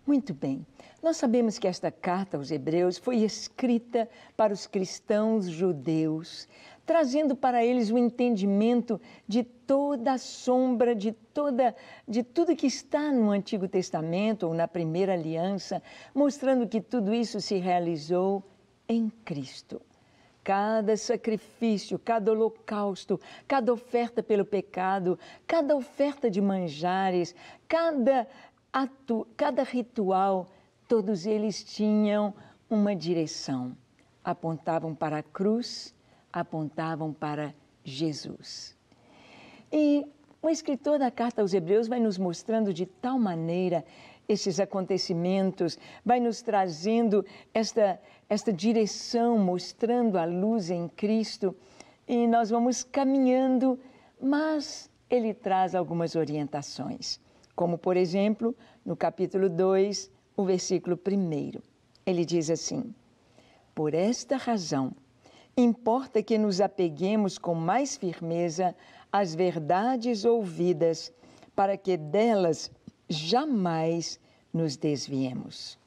Muito bem, nós sabemos que esta carta aos Hebreus foi escrita para os cristãos judeus, trazendo para eles o entendimento de toda a sombra, de tudo que está no Antigo Testamento ou na Primeira Aliança, mostrando que tudo isso se realizou em Cristo. Cada sacrifício, cada holocausto, cada oferta pelo pecado, cada oferta de manjares, cada ato, cada ritual, todos eles tinham uma direção. Apontavam para a cruz, apontavam para Jesus. E o escritor da carta aos Hebreus vai nos mostrando de tal maneira esses acontecimentos, vai nos trazendo esta direção, mostrando a luz em Cristo, e nós vamos caminhando, mas ele traz algumas orientações. Como, por exemplo, no capítulo 2, o versículo 1. Ele diz assim: por esta razão, importa que nos apeguemos com mais firmeza às verdades ouvidas, para que delas jamais nos desviemos.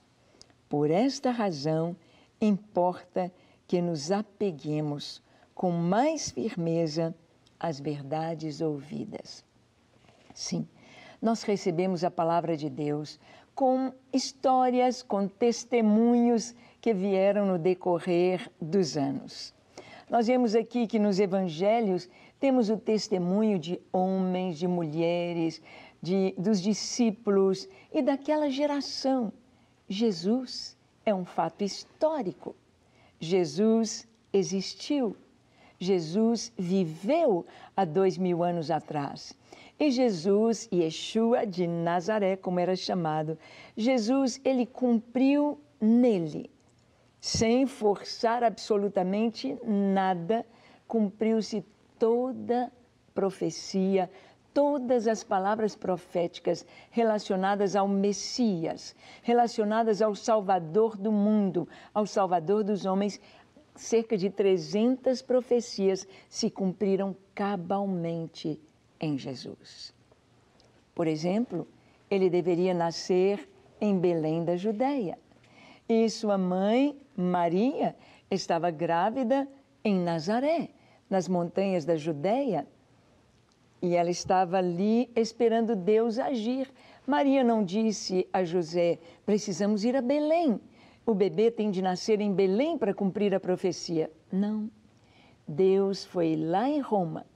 Por esta razão, importa que nos apeguemos com mais firmeza às verdades ouvidas. Sim, nós recebemos a palavra de Deus com histórias, com testemunhos que vieram no decorrer dos anos. Nós vemos aqui que nos evangelhos temos o testemunho de homens, de mulheres, dos discípulos e daquela geração. Jesus é um fato histórico. Jesus existiu. Jesus viveu há 2000 anos atrás. E Jesus, Yeshua de Nazaré, como era chamado, Jesus, ele cumpriu nele, sem forçar absolutamente nada, cumpriu-se toda profecia, todas as palavras proféticas relacionadas ao Messias, relacionadas ao Salvador do mundo, ao Salvador dos homens. Cerca de 300 profecias se cumpriram cabalmente em Jesus. Por exemplo, ele deveria nascer em Belém da Judéia. E sua mãe, Maria, estava grávida em Nazaré, nas montanhas da Judéia. E ela estava ali esperando Deus agir. Maria não disse a José: precisamos ir a Belém. O bebê tem de nascer em Belém para cumprir a profecia. Não. Deus foi lá em Roma,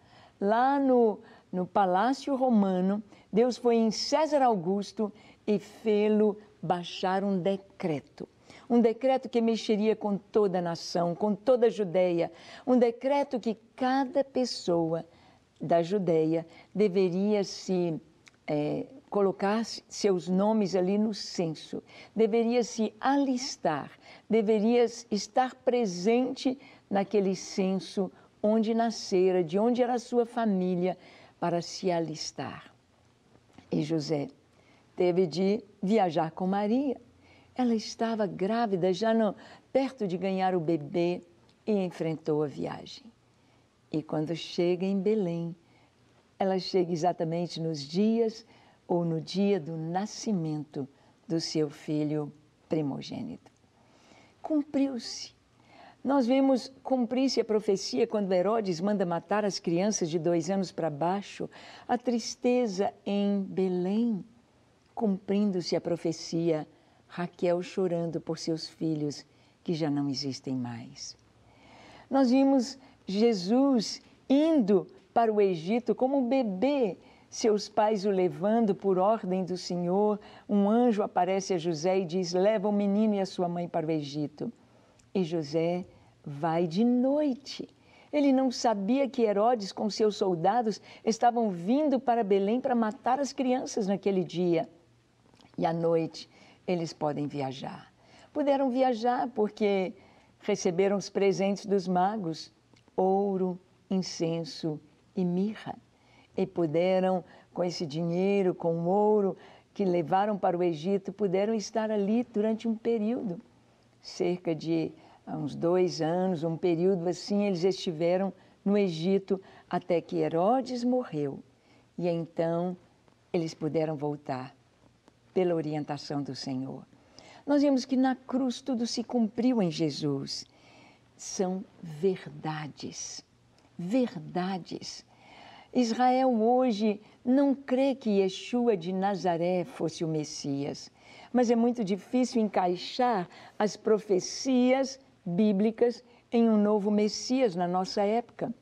lá no Palácio Romano. Deus foi em César Augusto e fê-lo baixar um decreto. Um decreto que mexeria com toda a nação, com toda a Judéia. Um decreto que cada pessoa da Judéia deveria colocar seus nomes ali no censo, deveria se alistar, deveria estar presente naquele censo onde nascera, de onde era a sua família, para se alistar. E José teve de viajar com Maria. Ela estava grávida, já perto de ganhar o bebê, e enfrentou a viagem. E quando chega em Belém, ela chega exatamente nos dias ou no dia do nascimento do seu filho primogênito. Cumpriu-se. Nós vemos cumprir-se a profecia quando Herodes manda matar as crianças de 2 anos para baixo, a tristeza em Belém. Cumprindo-se a profecia, Raquel chorando por seus filhos que já não existem mais. Nós vimos Jesus indo para o Egito como um bebê, seus pais o levando por ordem do Senhor. Um anjo aparece a José e diz: leva o menino e a sua mãe para o Egito. E José vai de noite. Ele não sabia que Herodes com seus soldados estavam vindo para Belém para matar as crianças naquele dia. E à noite eles podem viajar. Puderam viajar porque receberam os presentes dos magos: ouro, incenso e mirra. E puderam, com esse dinheiro, com o ouro que levaram para o Egito, puderam estar ali durante um período. Cerca de uns 2 anos, um período assim, eles estiveram no Egito até que Herodes morreu. E então eles puderam voltar pela orientação do Senhor. Nós vemos que na cruz tudo se cumpriu em Jesus. São verdades, verdades. Israel hoje não crê que Yeshua de Nazaré fosse o Messias, mas é muito difícil encaixar as profecias bíblicas em um novo Messias na nossa época.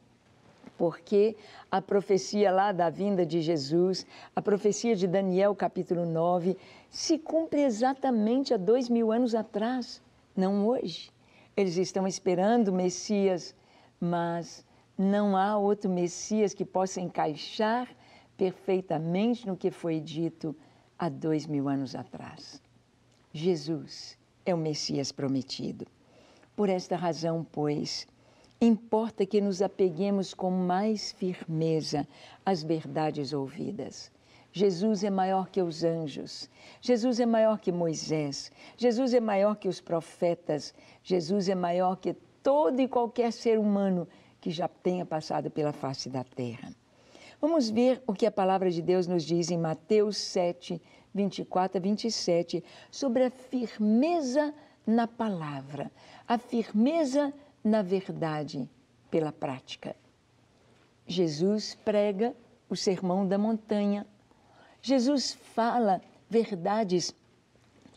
Porque a profecia lá da vinda de Jesus, a profecia de Daniel capítulo 9, se cumpre exatamente há 2000 anos atrás, não hoje. Eles estão esperando o Messias, mas não há outro Messias que possa encaixar perfeitamente no que foi dito há 2000 anos atrás. Jesus é o Messias prometido. Por esta razão, pois, importa que nos apeguemos com mais firmeza às verdades ouvidas. Jesus é maior que os anjos, Jesus é maior que Moisés, Jesus é maior que os profetas, Jesus é maior que todo e qualquer ser humano que já tenha passado pela face da terra. Vamos ver o que a palavra de Deus nos diz em Mateus 7, 24 a 27, sobre a firmeza na palavra, a firmeza na verdade pela prática. Jesus prega o Sermão da Montanha. Jesus fala verdades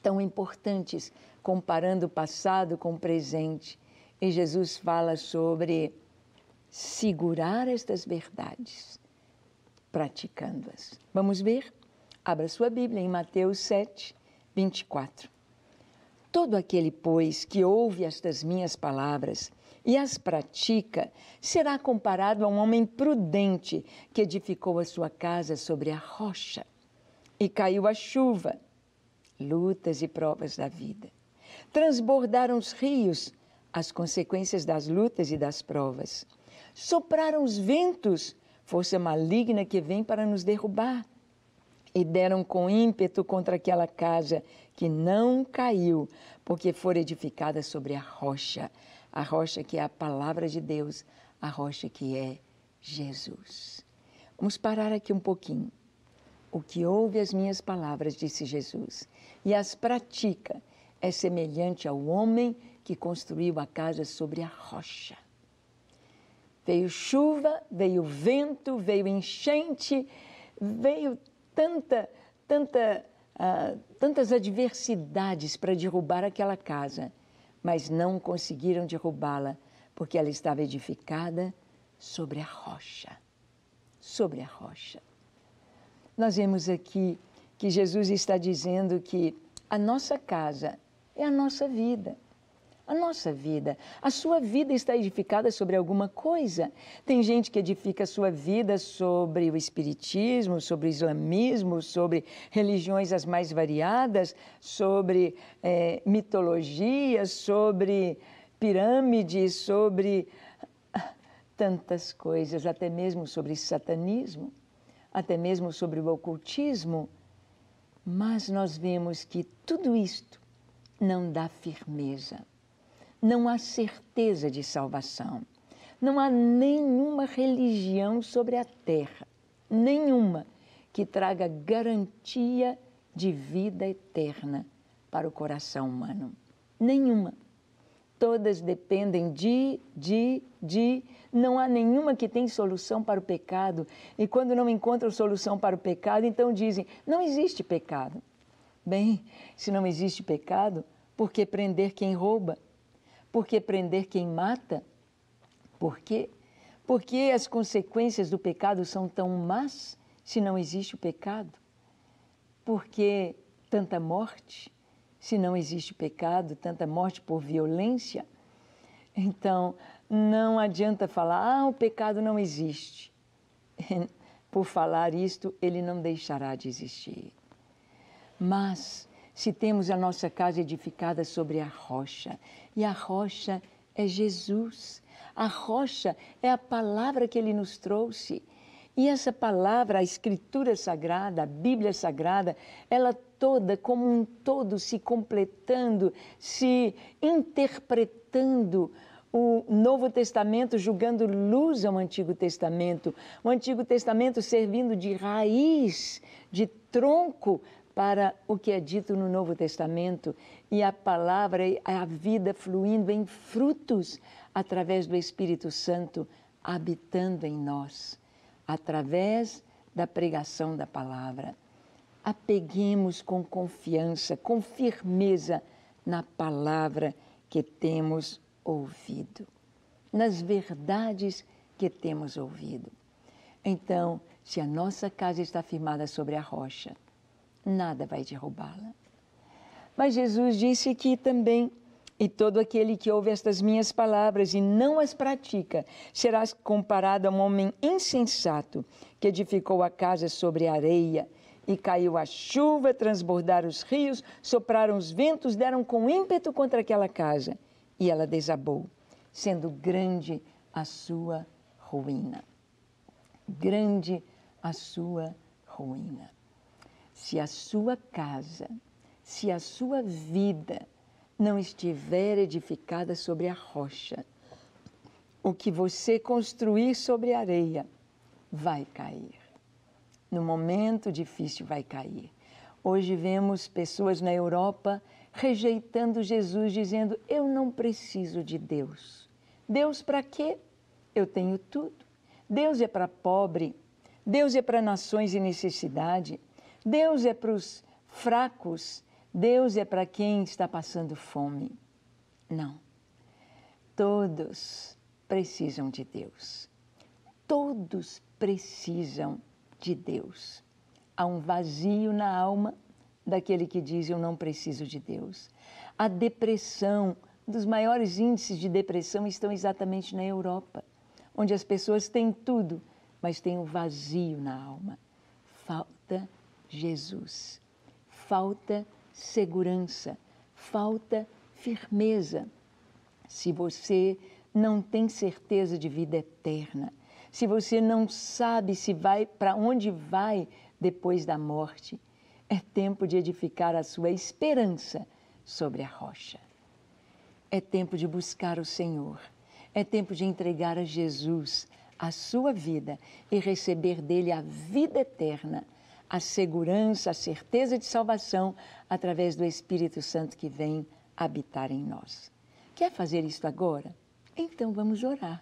tão importantes, comparando o passado com o presente. E Jesus fala sobre segurar estas verdades, praticando-as. Vamos ver? Abra sua Bíblia em Mateus 7, 24. Todo aquele, pois, que ouve estas minhas palavras e as pratica, será comparado a um homem prudente que edificou a sua casa sobre a rocha. E caiu a chuva, lutas e provas da vida. Transbordaram os rios, as consequências das lutas e das provas. Sopraram os ventos, força maligna que vem para nos derrubar. E deram com ímpeto contra aquela casa que não caiu, porque fora edificada sobre a rocha que é a palavra de Deus, a rocha que é Jesus. Vamos parar aqui um pouquinho. O que ouve as minhas palavras, disse Jesus, e as pratica, é semelhante ao homem que construiu a casa sobre a rocha. Veio chuva, veio vento, veio enchente, veio tantas adversidades para derrubar aquela casa, mas não conseguiram derrubá-la, porque ela estava edificada sobre a rocha. Sobre a rocha. Nós vemos aqui que Jesus está dizendo que a nossa casa é a nossa vida. A nossa vida, a sua vida está edificada sobre alguma coisa. Tem gente que edifica a sua vida sobre o espiritismo, sobre o islamismo, sobre religiões as mais variadas, sobre mitologias, sobre pirâmides, sobre tantas coisas, até mesmo sobre satanismo, até mesmo sobre o ocultismo. Mas nós vemos que tudo isto não dá firmeza. Não há certeza de salvação. Não há nenhuma religião sobre a terra, nenhuma, que traga garantia de vida eterna para o coração humano. Nenhuma. Todas dependem não há nenhuma que tem solução para o pecado. E quando não encontram solução para o pecado, então dizem, não existe pecado. Bem, se não existe pecado, por que prender quem rouba? Por que prender quem mata? Por quê? Porque as consequências do pecado são tão más se não existe o pecado? Por que tanta morte se não existe pecado, tanta morte por violência? Então, não adianta falar, o pecado não existe. Por falar isto, ele não deixará de existir. Mas se temos a nossa casa edificada sobre a rocha, e a rocha é Jesus, a rocha é a palavra que Ele nos trouxe, e essa palavra, a Escritura Sagrada, a Bíblia Sagrada, ela toda, como um todo, se completando, se interpretando, o Novo Testamento julgando luz ao Antigo Testamento, o Antigo Testamento servindo de raiz, de tronco, para o que é dito no Novo Testamento e a palavra, a vida fluindo em frutos através do Espírito Santo habitando em nós, através da pregação da palavra. Apeguemos com confiança, com firmeza na palavra que temos ouvido, nas verdades que temos ouvido. Então, se a nossa casa está firmada sobre a rocha, nada vai derrubá-la. Mas Jesus disse aqui também: e todo aquele que ouve estas minhas palavras e não as pratica, será comparado a um homem insensato que edificou a casa sobre a areia, e caiu a chuva, transbordaram os rios, sopraram os ventos, deram com ímpeto contra aquela casa, e ela desabou, sendo grande a sua ruína. Grande a sua ruína. Se a sua casa, se a sua vida não estiver edificada sobre a rocha, o que você construir sobre a areia vai cair. No momento difícil vai cair. Hoje vemos pessoas na Europa rejeitando Jesus, dizendo: eu não preciso de Deus. Deus para quê? Eu tenho tudo. Deus é para pobre, Deus é para nações em necessidade, Deus é para os fracos, Deus é para quem está passando fome. Não. Todos precisam de Deus. Todos precisam de Deus. Há um vazio na alma daquele que diz: eu não preciso de Deus. A depressão, um dos maiores índices de depressão estão exatamente na Europa, onde as pessoas têm tudo, mas têm um vazio na alma. Falta Jesus, falta segurança, falta firmeza. Se você não tem certeza de vida eterna, se você não sabe se vai, para onde vai depois da morte, é tempo de edificar a sua esperança sobre a rocha. É tempo de buscar o Senhor. É tempo de entregar a Jesus a sua vida e receber dele a vida eterna, a segurança, a certeza de salvação através do Espírito Santo que vem habitar em nós. Quer fazer isto agora? Então vamos orar.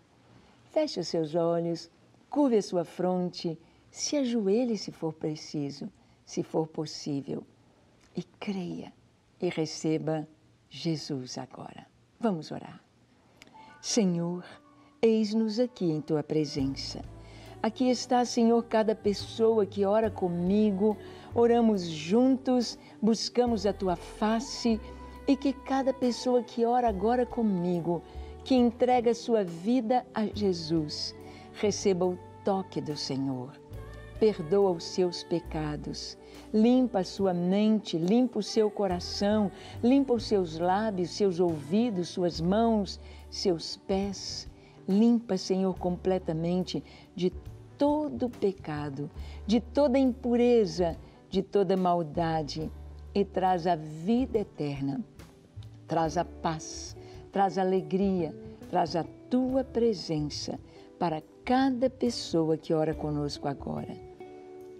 Feche os seus olhos, curve a sua fronte, se ajoelhe se for preciso, se for possível, e creia e receba Jesus agora. Vamos orar. Senhor, eis-nos aqui em Tua presença. Aqui está, Senhor, cada pessoa que ora comigo, oramos juntos, buscamos a Tua face, e que cada pessoa que ora agora comigo, que entrega sua vida a Jesus, receba o toque do Senhor. Perdoa os seus pecados, limpa a sua mente, limpa o seu coração, limpa os seus lábios, seus ouvidos, suas mãos, seus pés. Limpa, Senhor, completamente de todo pecado, de toda impureza, de toda maldade, e traz a vida eterna, traz a paz, traz a alegria, traz a Tua presença para cada pessoa que ora conosco agora.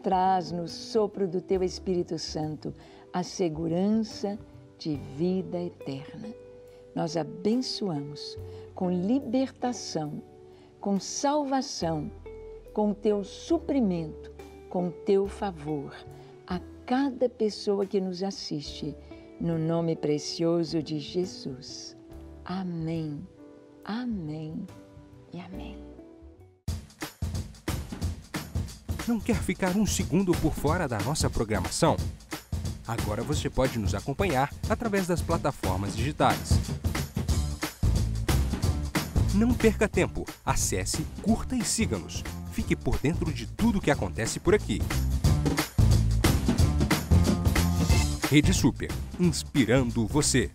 Traz no sopro do Teu Espírito Santo a segurança de vida eterna. Nós abençoamos com libertação, com salvação, com Teu suprimento, com Teu favor a cada pessoa que nos assiste, no nome precioso de Jesus. Amém, amém e amém. Não quer ficar um segundo por fora da nossa programação? Agora você pode nos acompanhar através das plataformas digitais. Não perca tempo, acesse, curta e siga-nos. Fique por dentro de tudo o que acontece por aqui. Rede Super, inspirando você.